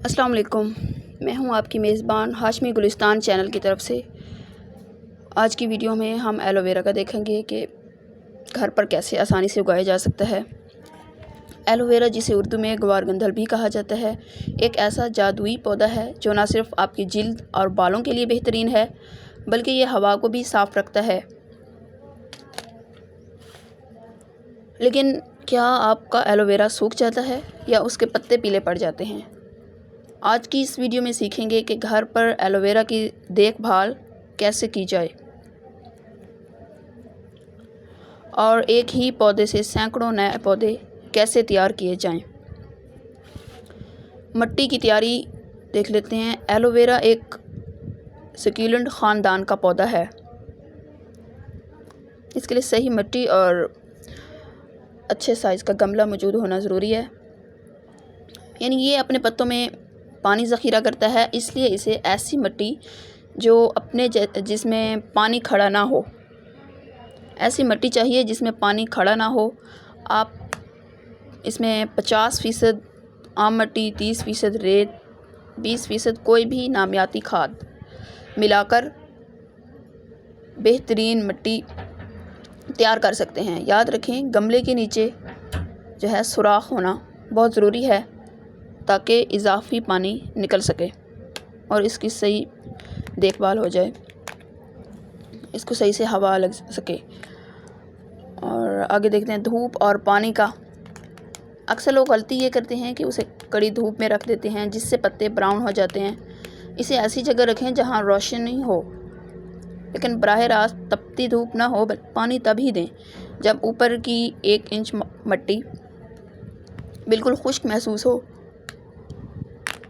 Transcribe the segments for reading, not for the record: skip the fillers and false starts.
अस्सलाम वालेकुम। मैं हूं आपकी मेज़बान हाशमी गुलिस्तान चैनल की तरफ से। आज की वीडियो में हम एलोवेरा का देखेंगे कि घर पर कैसे आसानी से उगाया जा सकता है। एलोवेरा, जिसे उर्दू में गवारगंधल भी कहा जाता है, एक ऐसा जादुई पौधा है जो न सिर्फ आपकी जिल्द और बालों के लिए बेहतरीन है, बल्कि ये हवा को भी साफ़ रखता है। लेकिन क्या आपका एलोवेरा सूख जाता है या उसके पत्ते पीले पड़ जाते हैं? आज की इस वीडियो में सीखेंगे कि घर पर एलोवेरा की देखभाल कैसे की जाए और एक ही पौधे से सैकड़ों नए पौधे कैसे तैयार किए जाएं। मिट्टी की तैयारी देख लेते हैं। एलोवेरा एक सक्यूलेंट ख़ानदान का पौधा है। इसके लिए सही मिट्टी और अच्छे साइज़ का गमला मौजूद होना ज़रूरी है। यानी ये अपने पत्तों में पानी ज़ख़ीरा करता है, इसलिए इसे ऐसी मिट्टी जो अपने जिसमें पानी खड़ा ना हो, ऐसी मिट्टी चाहिए जिसमें पानी खड़ा ना हो। आप इसमें 50% आम मिट्टी, 30% रेत, 20% कोई भी नामियाती खाद मिलाकर बेहतरीन मिट्टी तैयार कर सकते हैं। याद रखें, गमले के नीचे जो है सुराख होना बहुत ज़रूरी है ताकि इजाफ़ी पानी निकल सके और इसकी सही देखभाल हो जाए, इसको सही से हवा लग सके। और आगे देखते हैं धूप और पानी का। अक्सर लोग गलती ये करते हैं कि उसे कड़ी धूप में रख देते हैं, जिससे पत्ते ब्राउन हो जाते हैं। इसे ऐसी जगह रखें जहां रोशनी हो, लेकिन बराह रास्त तपती धूप ना हो। पानी तभी दें जब ऊपर की 1 इंच मिट्टी बिल्कुल खुश्क महसूस हो।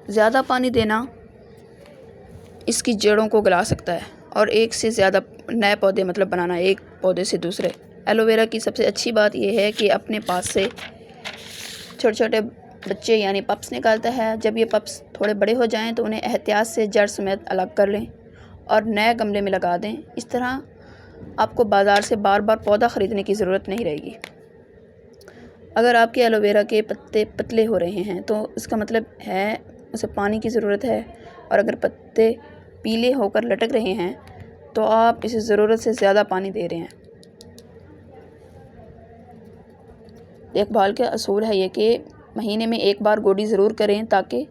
ज़्यादा पानी देना इसकी जड़ों को गला सकता है और एक से ज़्यादा नए पौधे बनाना एक पौधे से दूसरे। एलोवेरा की सबसे अच्छी बात यह है कि अपने पास से छोटे छोटे बच्चे यानी पप्स निकालता है। जब ये पप्स थोड़े बड़े हो जाएं तो उन्हें एहतियात से जड़ समेत अलग कर लें और नए गमले में लगा दें। इस तरह आपको बाज़ार से बार बार पौधा ख़रीदने की ज़रूरत नहीं रहेगी। अगर आपके एलोवेरा के पत्ते पतले हो रहे हैं तो इसका मतलब है उसे पानी की ज़रूरत है, और अगर पत्ते पीले होकर लटक रहे हैं तो आप इसे ज़रूरत से ज़्यादा पानी दे रहे हैं। देखभाल का असूल है ये कि महीने में 1 बार गोडी ज़रूर करें ताकि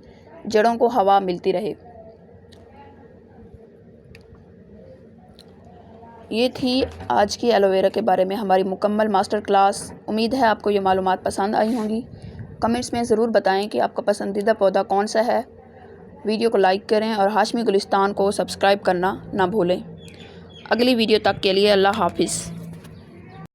जड़ों को हवा मिलती रहे। ये थी आज की एलोवेरा के बारे में हमारी मुकम्मल मास्टर क्लास। उम्मीद है आपको ये मालूमात पसंद आई होंगी। कमेंट्स में ज़रूर बताएं कि आपका पसंदीदा पौधा कौन सा है। वीडियो को लाइक करें और हाशमी गुलिस्तान को सब्सक्राइब करना ना भूलें। अगली वीडियो तक के लिए अल्लाह हाफिज़।